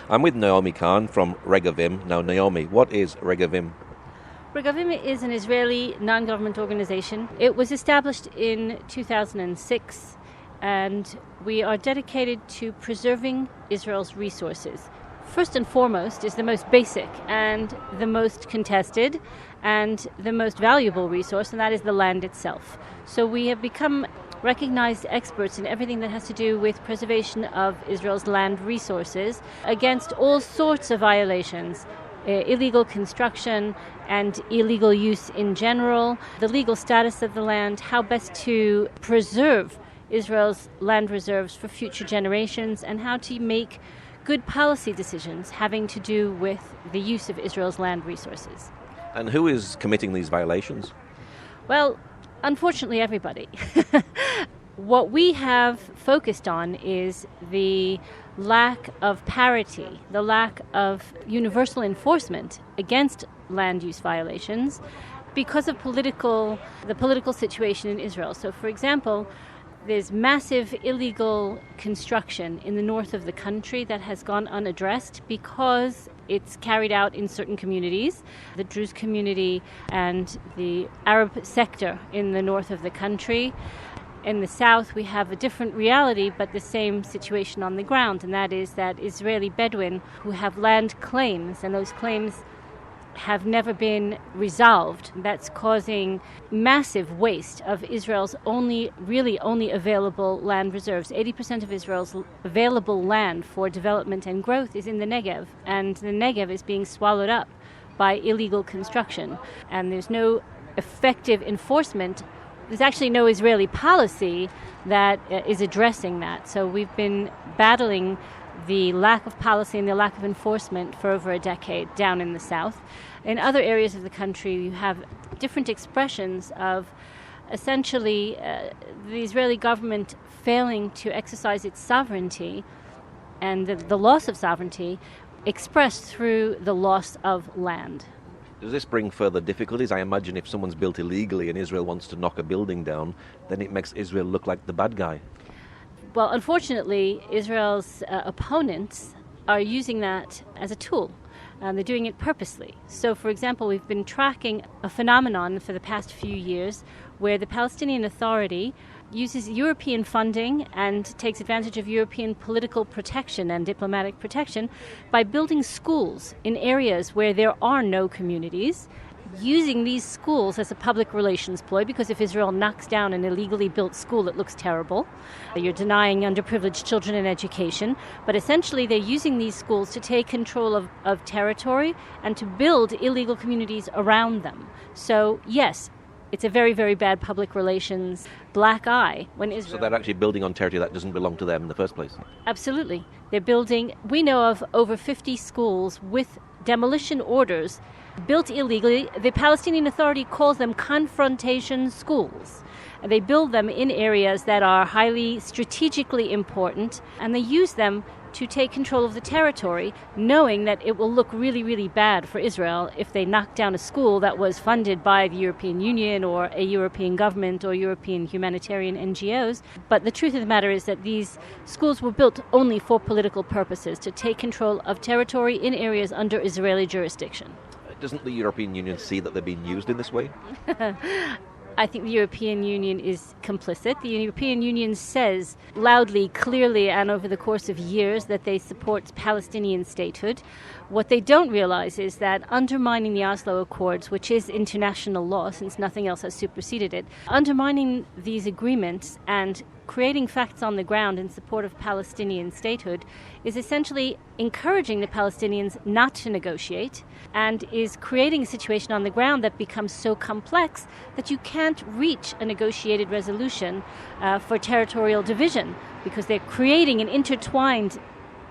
I'm with Naomi Kahn from Regavim. Now, Naomi, what is Regavim? Regavim is an Israeli non-government organization. It was established in 2006, and we are dedicated to preserving Israel's resources. First and foremost is the most basic and the most contested and the most valuable resource, and that is the land itself. So we have become recognized experts in everything that has to do with preservation of Israel's land resources against all sorts of violations, illegal construction and illegal use in general, the legal status of the land, how best to preserve Israel's land reserves for future generations, and how to make good policy decisions having to do with the use of Israel's land resources. And who is committing these violations? Well, unfortunately, everybody. What we have focused on is the lack of parity, the lack of universal enforcement against land use violations because of the political situation in Israel. So, for example, there's massive illegal construction in the north of the country that has gone unaddressed because it's carried out in certain communities, the Druze community and the Arab sector in the north of the country. In the south, we have a different reality, but the same situation on the ground, and that is that Israeli Bedouin who have land claims, and those claims have never been resolved. That's causing massive waste of Israel's only available land reserves. 80% of Israel's available land for development and growth is in the Negev, and the Negev is being swallowed up by illegal construction, and there's no effective enforcement. There's actually no Israeli policy that is addressing that. So we've been battling the lack of policy and the lack of enforcement for over a decade down in the south. In other areas of the country, you have different expressions of essentially the Israeli government failing to exercise its sovereignty and the loss of sovereignty expressed through the loss of land. Does this bring further difficulties? I imagine if someone's built illegally and Israel wants to knock a building down, then it makes Israel look like the bad guy. Well, unfortunately, Israel's opponents are using that as a tool. They're doing it purposely. So, for example, we've been tracking a phenomenon for the past few years where the Palestinian Authority uses European funding and takes advantage of European political protection and diplomatic protection by building schools in areas where there are no communities, using these schools as a public relations ploy, because if Israel knocks down an illegally built school, it looks terrible. You're denying underprivileged children an education. But essentially, they're using these schools to take control of territory and to build illegal communities around them. So, yes, it's a very, very bad public relations black eye when Israel... So they're actually building on territory that doesn't belong to them in the first place? Absolutely. They're building... We know of over 50 schools with demolition orders built illegally. The Palestinian Authority calls them confrontation schools. And they build them in areas that are highly strategically important, and they use them to take control of the territory, knowing that it will look really, really bad for Israel if they knock down a school that was funded by the European Union or a European government or European humanitarian NGOs. But the truth of the matter is that these schools were built only for political purposes, to take control of territory in areas under Israeli jurisdiction. Doesn't the European Union see that they're being used in this way? I think the European Union is complicit. The European Union says loudly, clearly, and over the course of years that they support Palestinian statehood. What they don't realize is that undermining the Oslo Accords, which is international law since nothing else has superseded it, undermining these agreements and creating facts on the ground in support of Palestinian statehood is essentially encouraging the Palestinians not to negotiate, and is creating a situation on the ground that becomes so complex that you can't reach a negotiated resolution for territorial division, because they're creating an intertwined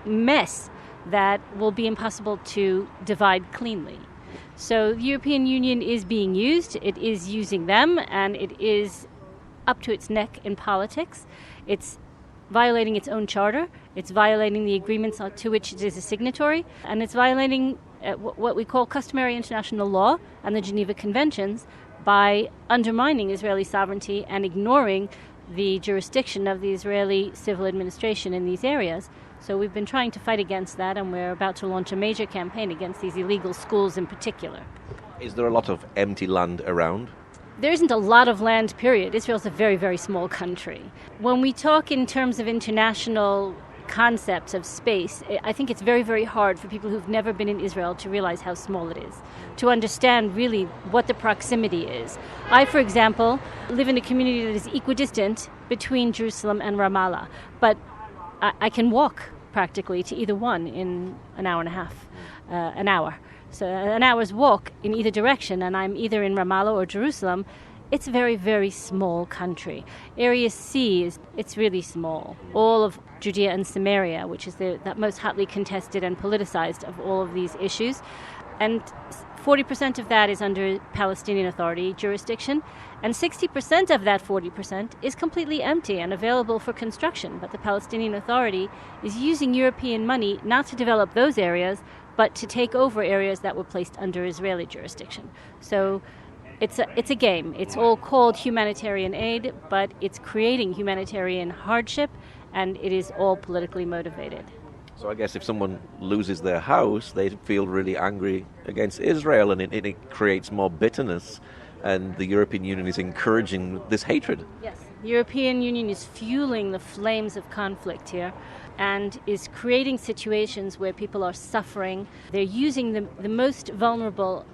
mess that will be impossible to divide cleanly. So the European Union is being used, it is using them, and it is up to its neck in politics. It's violating its own charter, it's violating the agreements to which it is a signatory, and it's violating what we call customary international law and the Geneva Conventions by undermining Israeli sovereignty and ignoring the jurisdiction of the Israeli civil administration in these areas. So we've been trying to fight against that, and we're about to launch a major campaign against these illegal schools in particular. Is there a lot of empty land around? There isn't a lot of land, period. Israel's a very, very small country. When we talk in terms of international concepts of space, I think it's very, very hard for people who've never been in Israel to realize how small it is, to understand really what the proximity is. I, for example, live in a community that is equidistant between Jerusalem and Ramallah, but I can walk practically to either one in an hour and a half, an hour. So an hour's walk in either direction, and I'm either in Ramallah or Jerusalem. It's a very, very small country. Area C, it's really small. All of Judea and Samaria, which is the most hotly contested and politicized of all of these issues. And 40% of that is under Palestinian Authority jurisdiction, and 60% of that 40% is completely empty and available for construction. But the Palestinian Authority is using European money not to develop those areas, but to take over areas that were placed under Israeli jurisdiction. So it's a game. It's all called humanitarian aid, but it's creating humanitarian hardship, and it is all politically motivated. So I guess if someone loses their house, they feel really angry against Israel, and it creates more bitterness, and the European Union is encouraging this hatred. Yes, the European Union is fueling the flames of conflict here and is creating situations where people are suffering. They're using the most vulnerable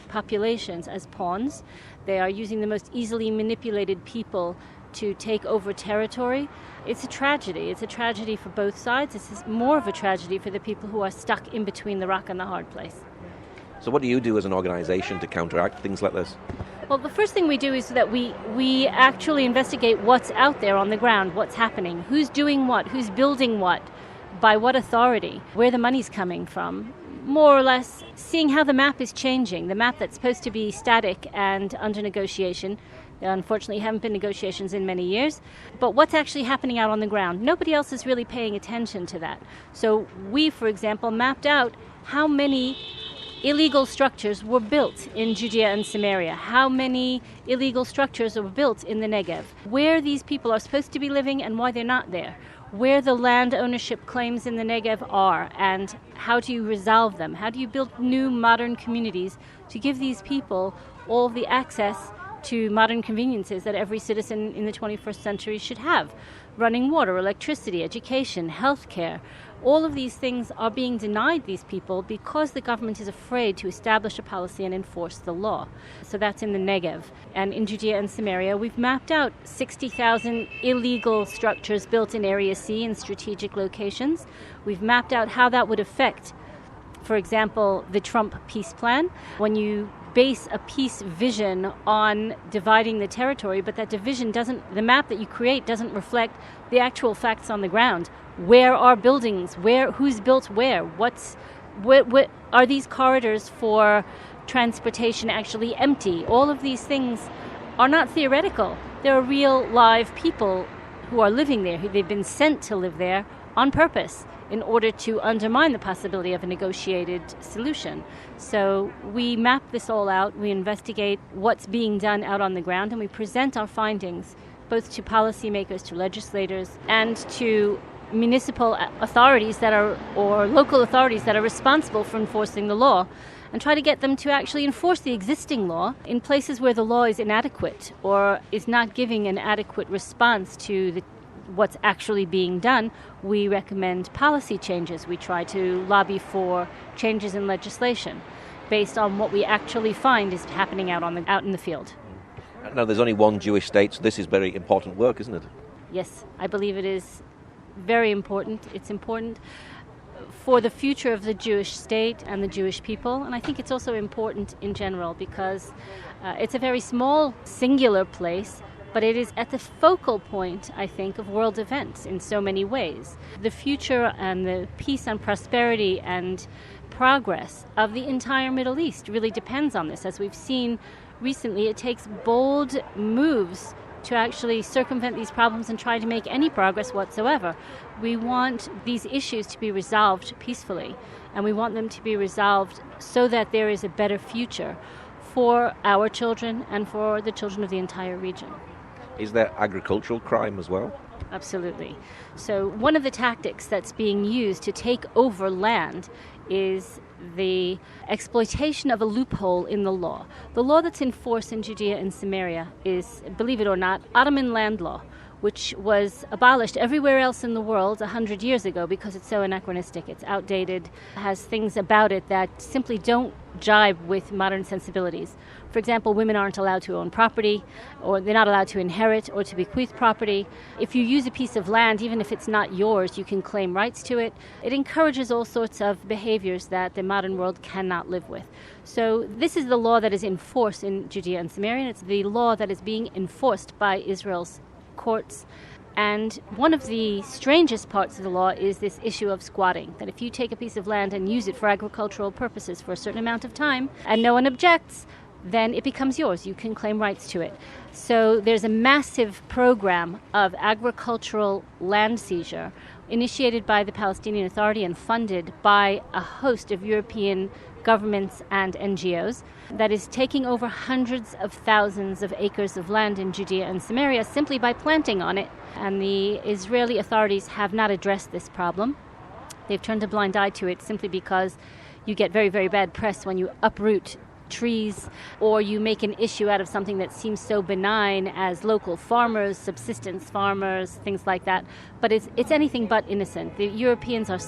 populations as pawns. They are using the most easily manipulated people to take over territory. It's a tragedy. It's a tragedy for both sides. It's more of a tragedy for the people who are stuck in between the rock and the hard place. So what do you do as an organization to counteract things like this? Well, the first thing we do is that we actually investigate what's out there on the ground, what's happening, who's doing what, who's building what, by what authority, where the money's coming from. More or less seeing how the map is changing. The map that's supposed to be static and under negotiation. There unfortunately haven't been negotiations in many years. But what's actually happening out on the ground? Nobody else is really paying attention to that. So we, for example, mapped out how many illegal structures were built in Judea and Samaria, how many illegal structures were built in the Negev, where these people are supposed to be living and why they're not there, where the land ownership claims in the Negev are, and how do you resolve them? How do you build new modern communities to give these people all the access to modern conveniences that every citizen in the 21st century should have? Running water, electricity, education, healthcare. All of these things are being denied these people because the government is afraid to establish a policy and enforce the law. So that's in the Negev. And in Judea and Samaria, we've mapped out 60,000 illegal structures built in Area C in strategic locations. We've mapped out how that would affect, for example, the Trump peace plan. When you base a peace vision on dividing the territory, but that division the map that you create doesn't reflect the actual facts on the ground. Where are buildings? Who's built where? What are these corridors for transportation actually empty? All of these things are not theoretical. There are real live people who are living there, who they've been sent to live there on purpose in order to undermine the possibility of a negotiated solution. So we map this all out, we investigate what's being done out on the ground, and we present our findings both to policymakers, to legislators, and to municipal authorities or local authorities that are responsible for enforcing the law, and try to get them to actually enforce the existing law in places where the law is inadequate or is not giving an adequate response to what's actually being done. We recommend policy changes. We try to lobby for changes in legislation based on what we actually find is happening out in the field. Now, there's only one Jewish state, so this is very important work, isn't it? Yes, I believe it is very important. It's important for the future of the Jewish state and the Jewish people, and I think it's also important in general because it's a very small, singular place, but it is at the focal point, I think, of world events in so many ways. The future and the peace and prosperity and progress of the entire Middle East really depends on this. As we've seen recently, it takes bold moves to actually circumvent these problems and try to make any progress whatsoever. We want these issues to be resolved peacefully, and we want them to be resolved so that there is a better future for our children and for the children of the entire region. Is there agricultural crime as well? Absolutely. So one of the tactics that's being used to take over land is the exploitation of a loophole in the law. The law that's in force in Judea and Samaria is, believe it or not, Ottoman land law, which was abolished everywhere else in the world 100 years ago because it's so anachronistic, it's outdated, has things about it that simply don't jibe with modern sensibilities. For example, women aren't allowed to own property, or they're not allowed to inherit or to bequeath property. If you use a piece of land, even if it's not yours, you can claim rights to it. It encourages all sorts of behaviors that the modern world cannot live with. So this is the law that is in force in Judea and Samaria, and it's the law that is being enforced by Israel's courts. And one of the strangest parts of the law is this issue of squatting, that if you take a piece of land and use it for agricultural purposes for a certain amount of time and no one objects, then it becomes yours. You can claim rights to it. So there's a massive program of agricultural land seizure initiated by the Palestinian Authority and funded by a host of European governments and NGOs that is taking over hundreds of thousands of acres of land in Judea and Samaria simply by planting on it. And the Israeli authorities have not addressed this problem. They've turned a blind eye to it simply because you get very, very bad press when you uproot trees or you make an issue out of something that seems so benign as local farmers, subsistence farmers, things like that. But it's anything but innocent. The Europeans are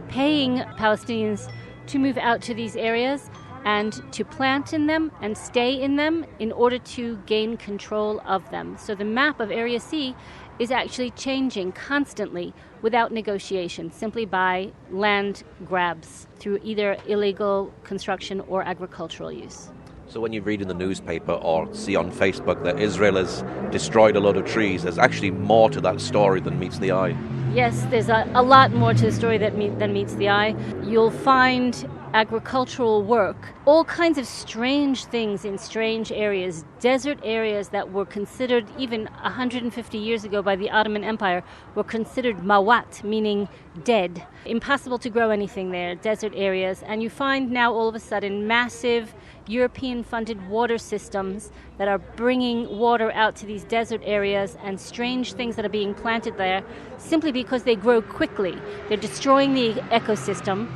paying Palestinians to move out to these areas and to plant in them and stay in them in order to gain control of them. So the map of Area C is actually changing constantly without negotiation, simply by land grabs through either illegal construction or agricultural use. So when you read in the newspaper or see on Facebook that Israel has destroyed a lot of trees, there's actually more to that story than meets the eye. Yes, there's a lot more to the story than meets the eye. You'll find agricultural work, all kinds of strange things in strange areas, desert areas that were considered even 150 years ago by the Ottoman Empire were considered mawat, meaning dead. Impossible to grow anything there, desert areas. And you find now all of a sudden massive European-funded water systems that are bringing water out to these desert areas and strange things that are being planted there simply because they grow quickly. They're destroying the ecosystem.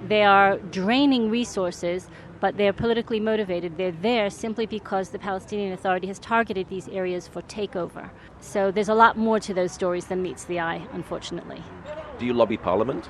They are draining resources, but they're politically motivated. They're there simply because the Palestinian Authority has targeted these areas for takeover. So there's a lot more to those stories than meets the eye, unfortunately. Do you lobby Parliament?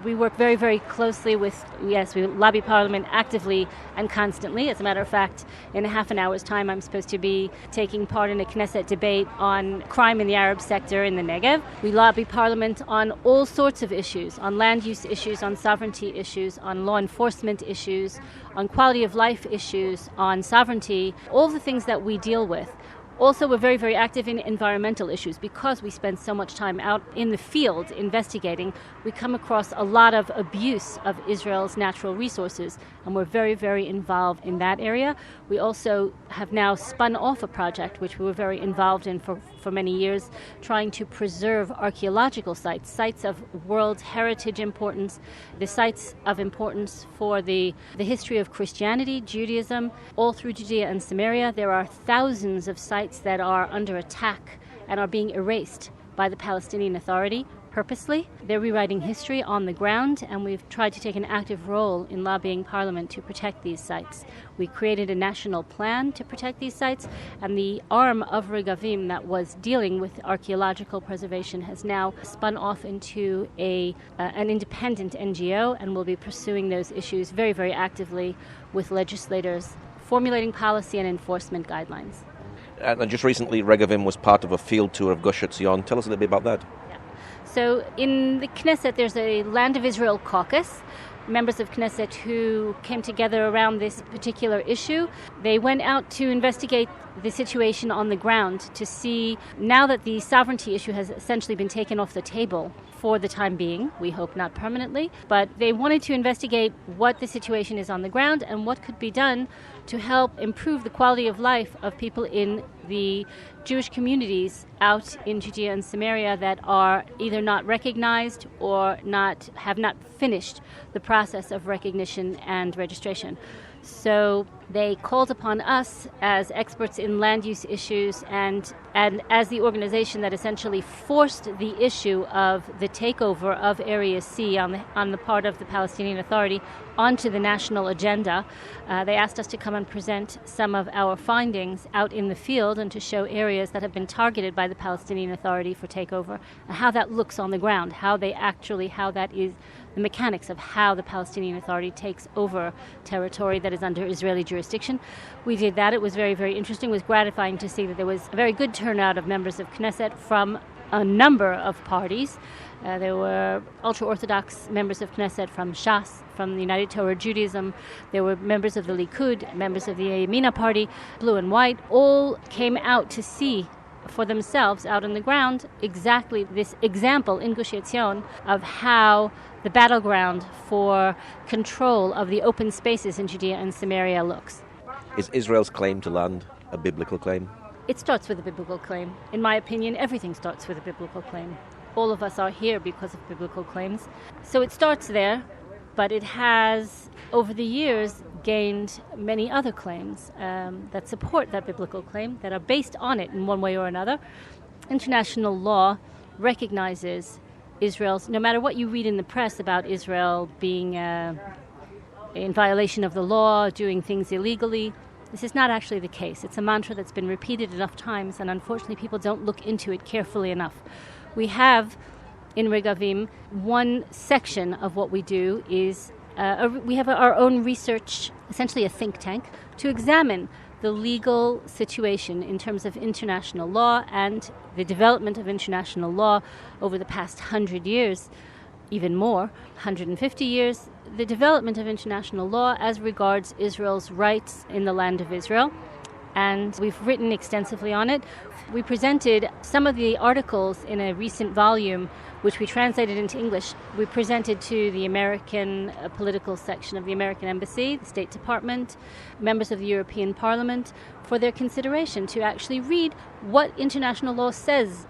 We work very, very closely we lobby Parliament actively and constantly. As a matter of fact, in a half an hour's time, I'm supposed to be taking part in a Knesset debate on crime in the Arab sector in the Negev. We lobby Parliament on all sorts of issues, on land use issues, on sovereignty issues, on law enforcement issues, on quality of life issues, on sovereignty, all the things that we deal with. Also, we're very, very active in environmental issues. Because we spend so much time out in the field investigating, we come across a lot of abuse of Israel's natural resources, and we're very, very involved in that area. We also have now spun off a project, which we were very involved in for many years, trying to preserve archaeological sites of World Heritage importance, the sites of importance for the history of Christianity, Judaism, all through Judea and Samaria. There are thousands of sites that are under attack and are being erased by the Palestinian Authority purposely. They're rewriting history on the ground, and we've tried to take an active role in lobbying Parliament to protect these sites. We created a national plan to protect these sites, and the arm of Regavim that was dealing with archaeological preservation has now spun off into an independent NGO, and will be pursuing those issues very, very actively with legislators, formulating policy and enforcement guidelines. And just recently, Regavim was part of a field tour of Gush Etzion. Tell us a little bit about that. So in the Knesset, there's a Land of Israel caucus, members of Knesset who came together around this particular issue. They went out to investigate the situation on the ground to see, now that the sovereignty issue has essentially been taken off the table for the time being, we hope not permanently, but they wanted to investigate what the situation is on the ground and what could be done to help improve the quality of life of people in the Jewish communities out in Judea and Samaria that are either not recognized or have not finished the process of recognition and registration. So they called upon us as experts in land use issues and as the organization that essentially forced the issue of the takeover of Area C on the part of the Palestinian Authority onto the national agenda. They asked us to come and present some of our findings out in the field and to show areas that have been targeted by the Palestinian Authority for takeover and how that looks on the ground, how that is the mechanics of how the Palestinian Authority takes over territory that is under Israeli jurisdiction. We did that. It was very, very interesting. It was gratifying to see that there was a very good turnout of members of Knesset from a number of parties. There were ultra-Orthodox members of Knesset from Shas, from the United Torah Judaism. There were members of the Likud, members of the Yamina Party, blue and white, all came out to see for themselves out on the ground exactly this example in Gush Etzion of how the battleground for control of the open spaces in Judea and Samaria looks. Is Israel's claim to land a biblical claim? It starts with a biblical claim. In my opinion, everything starts with a biblical claim. All of us are here because of biblical claims. So it starts there, but it has, over the years, gained many other claims that support that biblical claim, that are based on it in one way or another. International law recognizes Israel's, no matter what you read in the press about Israel being in violation of the law, doing things illegally, this is not actually the case. It's a mantra that's been repeated enough times, and unfortunately people don't look into it carefully enough. We have, in Regavim, one section of what we do is we have our own research, essentially a think tank, to examine the legal situation in terms of international law and the development of international law over the past 100 years, even more, 150 years, the development of international law as regards Israel's rights in the land of Israel. And we've written extensively on it. We presented some of the articles in a recent volume, which we translated into English. We presented to the American political section of the American Embassy, the State Department, members of the European Parliament, for their consideration to actually read what international law says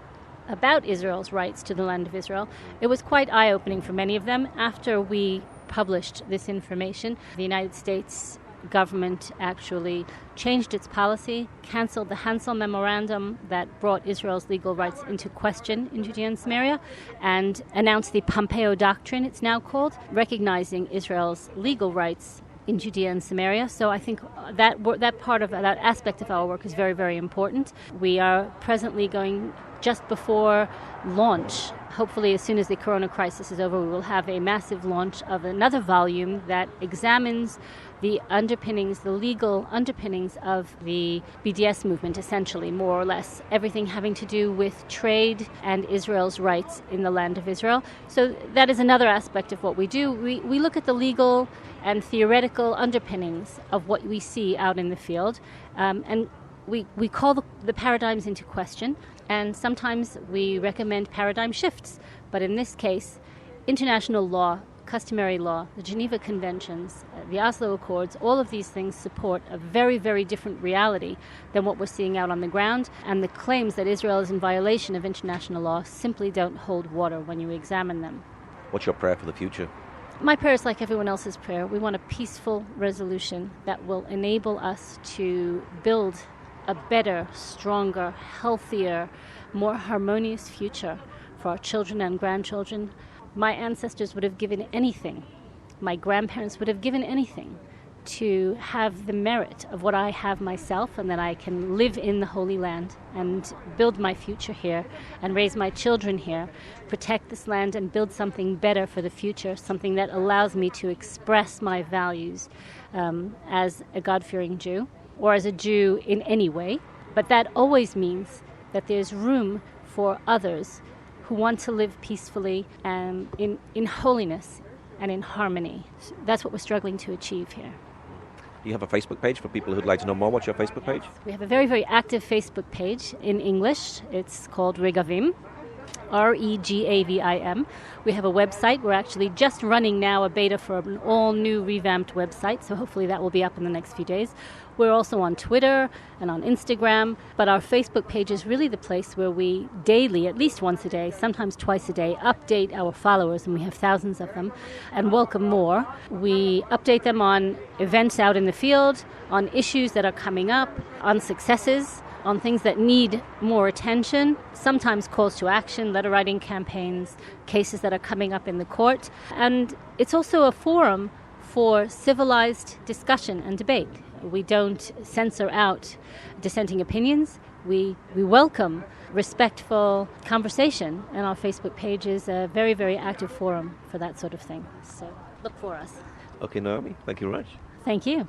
about Israel's rights to the land of Israel. It was quite eye-opening for many of them. After we published this information, the United States government actually changed its policy, canceled the Hansel Memorandum that brought Israel's legal rights into question in Judea and Samaria, and announced the Pompeo Doctrine, it's now called, recognizing Israel's legal rights in Judea and Samaria. So I think that part of that aspect of our work is very, very important. We are presently going just before launch. Hopefully, as soon as the corona crisis is over, we will have a massive launch of another volume that examines the underpinnings, the legal underpinnings of the BDS movement, essentially, more or less. Everything having to do with trade and Israel's rights in the land of Israel. So that is another aspect of what we do. We look at the legal and theoretical underpinnings of what we see out in the field, and we call the paradigms into question, and sometimes we recommend paradigm shifts. But in this case, international law, customary law, the Geneva Conventions, the Oslo Accords, all of these things support a very, very different reality than what we're seeing out on the ground, and the claims that Israel is in violation of international law simply don't hold water when you examine them. What's your prayer for the future? My prayer is like everyone else's prayer. We want a peaceful resolution that will enable us to build a better, stronger, healthier, more harmonious future for our children and grandchildren. My ancestors would have given anything, my grandparents would have given anything to have the merit of what I have myself, and that I can live in the Holy Land and build my future here and raise my children here, protect this land and build something better for the future, something that allows me to express my values as a God-fearing Jew, or as a Jew in any way. But that always means that there's room for others who want to live peacefully and in holiness and in harmony. That's what we're struggling to achieve here. Do you have a Facebook page for people who'd like to know more? What's your Facebook page? We have a very, very active Facebook page in English. It's called Regavim. Regavim. We have a website. We're actually just running now a beta for an all-new revamped website, so hopefully that will be up in the next few days. We're also on Twitter and on Instagram, but our Facebook page is really the place where we daily, at least once a day, sometimes twice a day, update our followers, and we have thousands of them, and welcome more. We update them on events out in the field, on issues that are coming up, on successes, on things that need more attention, sometimes calls to action, letter writing campaigns, cases that are coming up in the court. And it's also a forum for civilized discussion and debate. We don't censor out dissenting opinions. We welcome respectful conversation, and our Facebook page is a very, very active forum for that sort of thing. So look for us. Okay, Naomi, thank you very much. Thank you.